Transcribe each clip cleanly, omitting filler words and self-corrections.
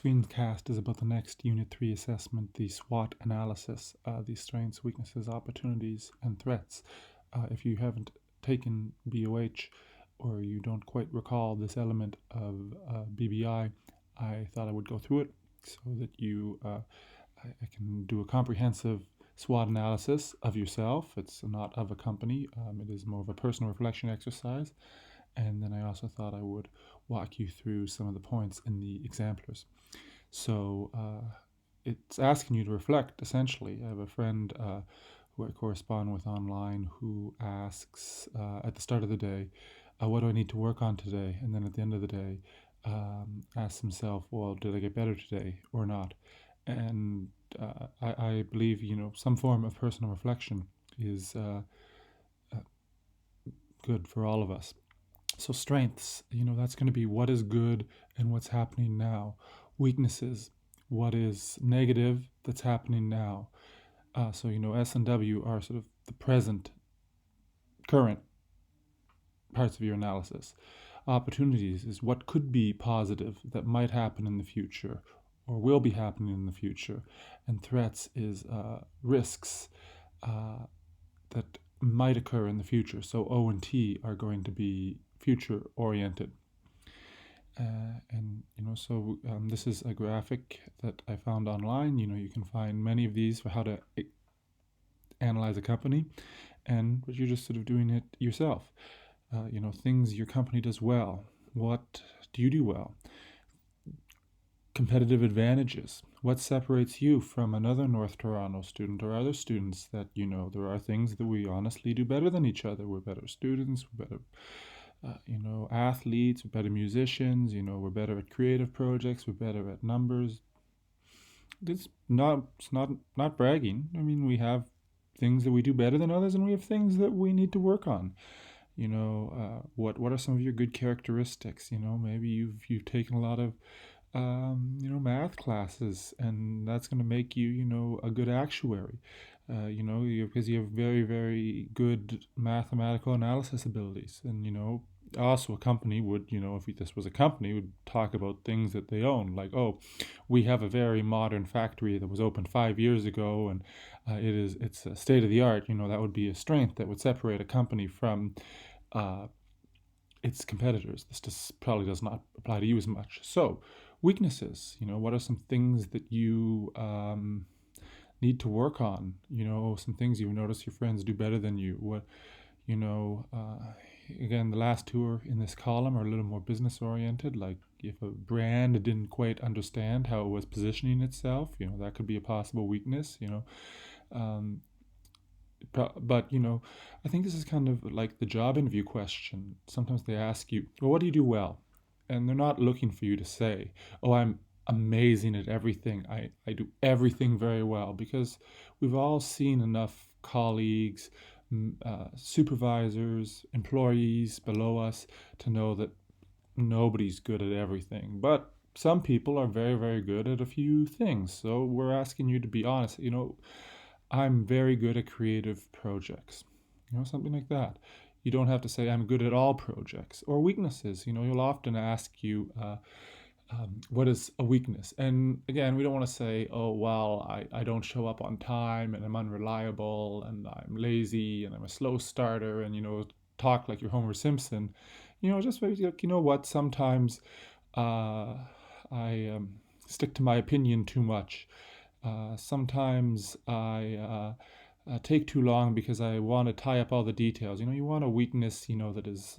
Screencast is about the next Unit 3 assessment, the SWOT Analysis, the strengths, weaknesses, opportunities, and threats. If you haven't taken BOH or you don't quite recall this element of BBI, I thought I would go through it so that I can do a comprehensive SWOT analysis of yourself. It's not of a company. It is more of a personal reflection exercise. And then I also thought I would walk you through some of the points in the exemplars. So it's asking you to reflect, essentially. I have a friend who I correspond with online who asks at the start of the day, what do I need to work on today? And then at the end of the day, asks himself, well, did I get better today or not? And I believe, some form of personal reflection is good for all of us. So strengths, that's going to be what is good and what's happening now. Weaknesses, what is negative that's happening now. So S and W are sort of the present, current parts of your analysis. Opportunities is what could be positive that might happen in the future or will be happening in the future. And threats is risks that might occur in the future. So O and T are going to be future oriented. So this is a graphic that I found online. You can find many of these for how to analyze a company, but you're just sort of doing it yourself. Things your company does well. What do you do well? Competitive advantages. What separates you from another North Toronto student or other students that, there are things that we honestly do better than each other. We're better students, we're better athletes, we're better musicians, we're better at creative projects, we're better at numbers. It's not bragging. I mean, we have things that we do better than others, and we have things that we need to work on. What are some of your good characteristics? Maybe you've taken a lot of math classes, and that's going to make you, a good actuary. Because you have very, very good mathematical analysis abilities. And, also a company would, if this was a company, would talk about things that they own. Like, we have a very modern factory that was opened 5 years ago, and it's a state of the art. That would be a strength that would separate a company from its competitors. This probably does not apply to you as much. So, weaknesses, what are some things that you need to work on? Some things you notice your friends do better than you. What, again, the last two are in this column are a little more business oriented. Like if a brand didn't quite understand how it was positioning itself, that could be a possible weakness. But I think this is kind of like the job interview question. Sometimes they ask you, well, what do you do well? And they're not looking for you to say, I'm amazing at everything. I do everything very well, because we've all seen enough colleagues, supervisors, employees below us to know that nobody's good at everything. But some people are very, very good at a few things. So we're asking you to be honest. I'm very good at creative projects, something like that. You don't have to say I'm good at all projects. Or weaknesses. You'll often ask you, what is a weakness? And again, we don't want to say, I don't show up on time, and I'm unreliable, and I'm lazy, and I'm a slow starter, and, talk like you're Homer Simpson. Just maybe like, what, sometimes I stick to my opinion too much. Sometimes I take too long because I want to tie up all the details. You want a weakness, that is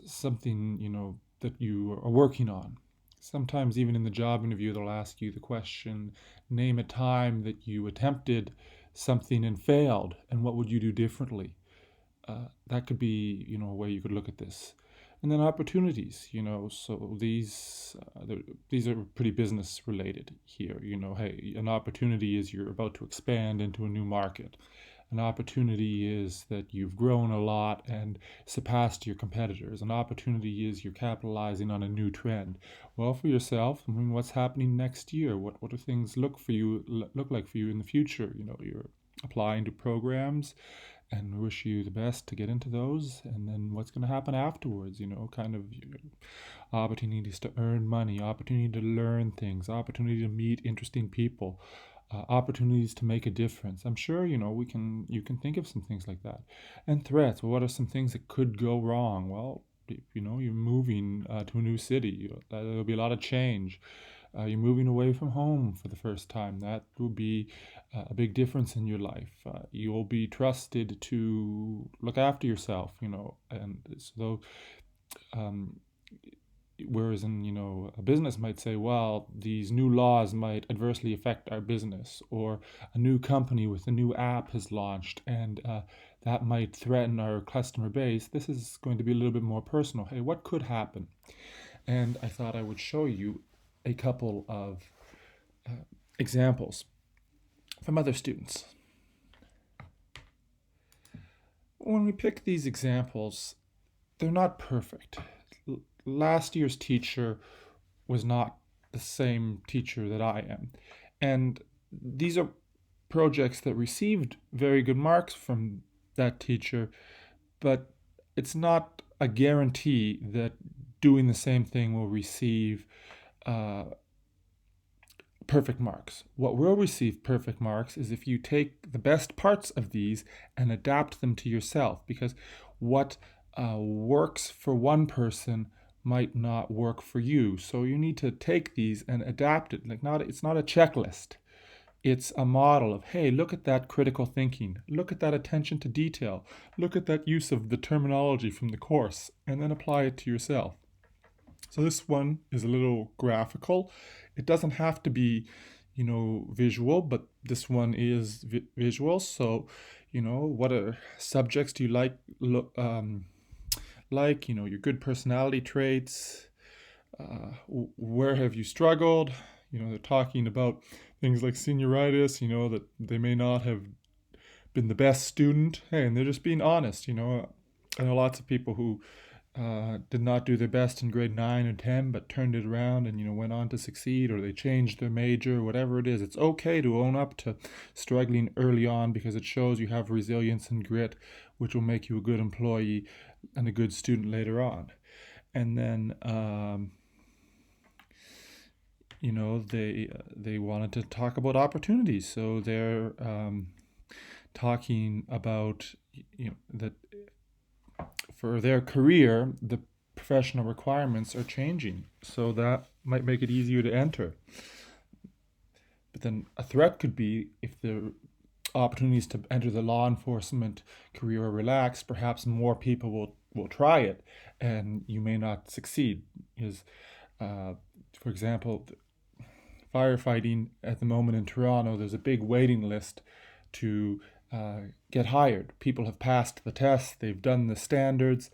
something, that you are working on. Sometimes even in the job interview, they'll ask you the question, name a time that you attempted something and failed, and what would you do differently? That could be, a way you could look at this. And then opportunities, so these are pretty business related here. Hey, an opportunity is you're about to expand into a new market. An opportunity is that you've grown a lot and surpassed your competitors. An opportunity is you're capitalizing on a new trend. Well, for yourself, what's happening next year? What do things look like for you in the future? You're applying to programs and wish you the best to get into those. And then what's going to happen afterwards, kind of opportunities to earn money, opportunity to learn things, opportunity to meet interesting people, opportunities to make a difference. I'm sure, you can think of some things like that. And threats, well, what are some things that could go wrong? Well, you're moving to a new city. There'll be a lot of change. You're moving away from home for the first time. That will be a big difference in your life. You'll be trusted to look after yourself, and so whereas a business might say, well, these new laws might adversely affect our business, or a new company with a new app has launched, and that might threaten our customer base. This is going to be a little bit more personal. Hey, what could happen? And I thought I would show you a couple of examples from other students. When we pick these examples, they're not perfect. Last year's teacher was not the same teacher that I am. And these are projects that received very good marks from that teacher, but it's not a guarantee that doing the same thing will receive perfect marks. What will receive perfect marks is if you take the best parts of these and adapt them to yourself, because what works for one person might not work for you. So you need to take these and adapt it. It's not a checklist. It's a model of, hey, look at that critical thinking. Look at that attention to detail. Look at that use of the terminology from the course, and then apply it to yourself. So this one is a little graphical. It doesn't have to be, visual, but this one is visual. So, what are subjects do you like? Your good personality traits. Where have you struggled? They're talking about things like senioritis, that they may not have been the best student. Hey, and they're just being honest. I know lots of people who did not do their best in grade 9 or 10, but turned it around and, went on to succeed, or they changed their major, whatever it is. It's okay to own up to struggling early on, because it shows you have resilience and grit, which will make you a good employee and a good student later on. And then, they wanted to talk about opportunities. So they're talking about, that for their career, the professional requirements are changing. So that might make it easier to enter. But then a threat could be, if the opportunities to enter the law enforcement career are relaxed, perhaps more people will try it, and you may not succeed. Because, for example, firefighting at the moment in Toronto, there's a big waiting list to get hired. People have passed the test, they've done the standards,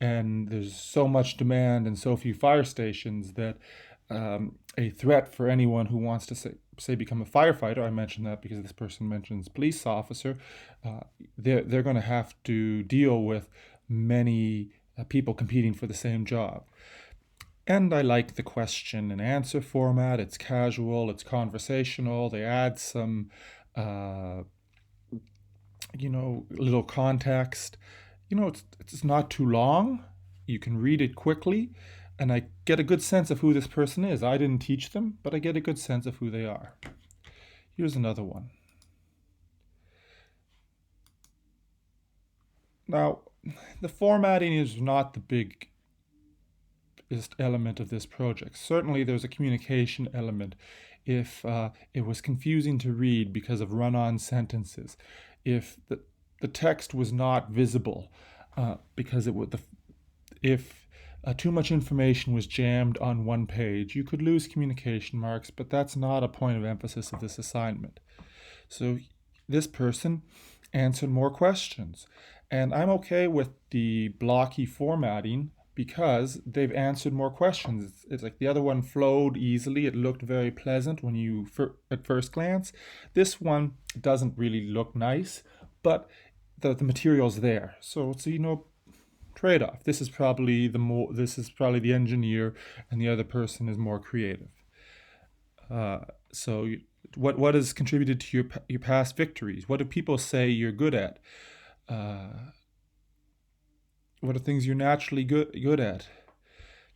and there's so much demand and so few fire stations that a threat for anyone who wants to say become a firefighter. I mentioned that because this person mentions police officer. They're going to have to deal with many people competing for the same job. And I like the question and answer format. It's casual, it's conversational. They add some little context. It's not too long. You can read it quickly, and I get a good sense of who this person is. I didn't teach them, but I get a good sense of who they are. Here's another one. Now, the formatting is not the biggest element of this project. Certainly there's a communication element. If it was confusing to read because of run-on sentences, if the text was not visible because if too much information was jammed on one page, you could lose communication marks, but that's not a point of emphasis of this assignment. So this person answered more questions, and I'm okay with the blocky formatting because they've answered more questions. It's like the other one flowed easily. It looked very pleasant when you at first glance. This one doesn't really look nice, but the material's there. So it's trade-off. This is probably the engineer, and the other person is more creative. What has contributed to your past victories? What do people say you're good at? What are things you're naturally good at?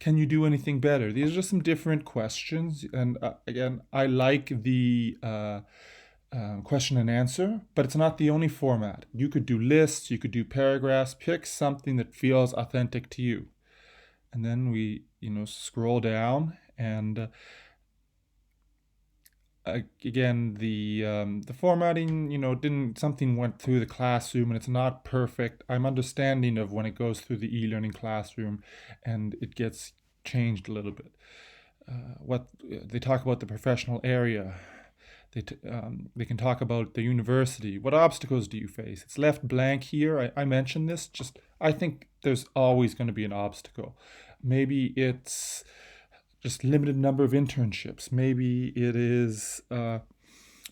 Can you do anything better? These are just some different questions. And again, I like the question and answer, but it's not the only format. You could do lists, you could do paragraphs, pick something that feels authentic to you. And then we, scroll down and again, the formatting, didn't something went through the classroom and it's not perfect. I'm understanding of when it goes through the e-learning classroom and it gets changed a little bit. What they talk about the professional area. They can talk about the university. What obstacles do you face? It's left blank here. I mentioned this. I think there's always going to be an obstacle. Maybe it's just limited number of internships. Maybe it is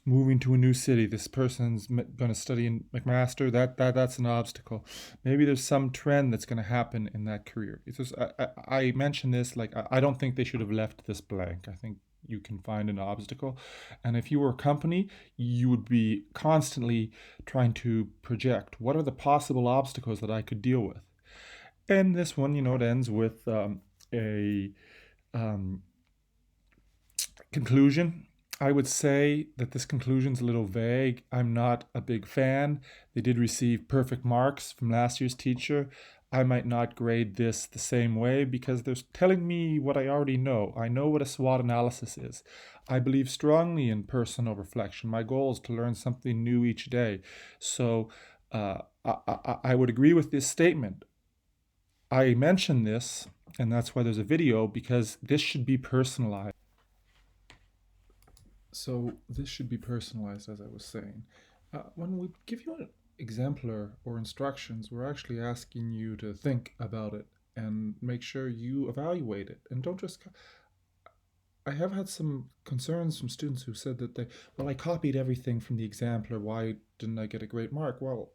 moving to a new city. This person's going to study in McMaster. That's an obstacle. Maybe there's some trend that's going to happen in that career. It's just I mentioned this. Like I don't think they should have left this blank. I think you can find an obstacle, and if you were a company, you would be constantly trying to project what are the possible obstacles that I could deal with. And this one, it ends with a conclusion. I would say that this conclusion's a little vague. I'm not a big fan. They did receive perfect marks from last year's teacher. I might not grade this the same way because they're telling me what I already know. I know what a SWOT analysis is. I believe strongly in personal reflection. My goal is to learn something new each day. So I would agree with this statement. I mention this, and that's why there's a video, because this should be personalized. So this should be personalized, as I was saying. When we give you an exemplar or instructions, we're actually asking you to think about it and make sure you evaluate it. And don't just... I have had some concerns from students who said that I copied everything from the exemplar. Why didn't I get a great mark? Well,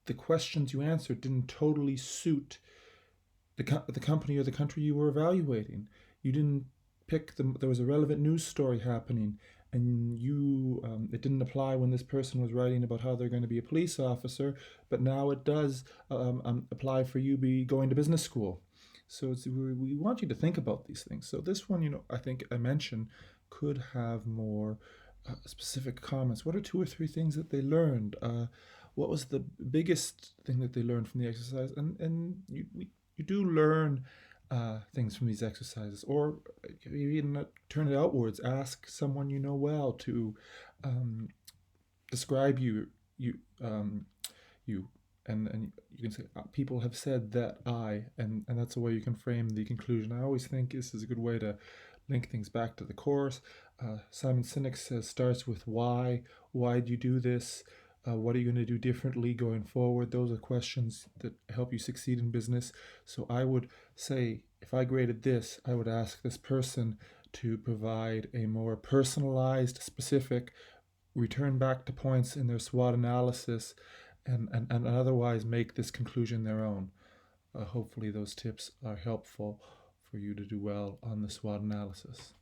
the questions you answered didn't totally suit the company or the country you were evaluating. You didn't pick them. There was a relevant news story happening, and it didn't apply when this person was writing about how they're going to be a police officer, but now it does apply for you be going to business school. So we want you to think about these things. So this one, I think I mentioned could have more specific comments. What are 2 or 3 things that they learned? What was the biggest thing that they learned from the exercise? And you do learn things from these exercises, or even turn it outwards. Ask someone you know well to describe you, and you can say, people have said that and that's the way you can frame the conclusion. I always think this is a good way to link things back to the course. Simon Sinek says starts with why. Why do you do this? What are you going to do differently going forward? Those are questions that help you succeed in business. So I would say, if I graded this, I would ask this person to provide a more personalized, specific return back to points in their SWOT analysis and otherwise make this conclusion their own. Hopefully those tips are helpful for you to do well on the SWOT analysis.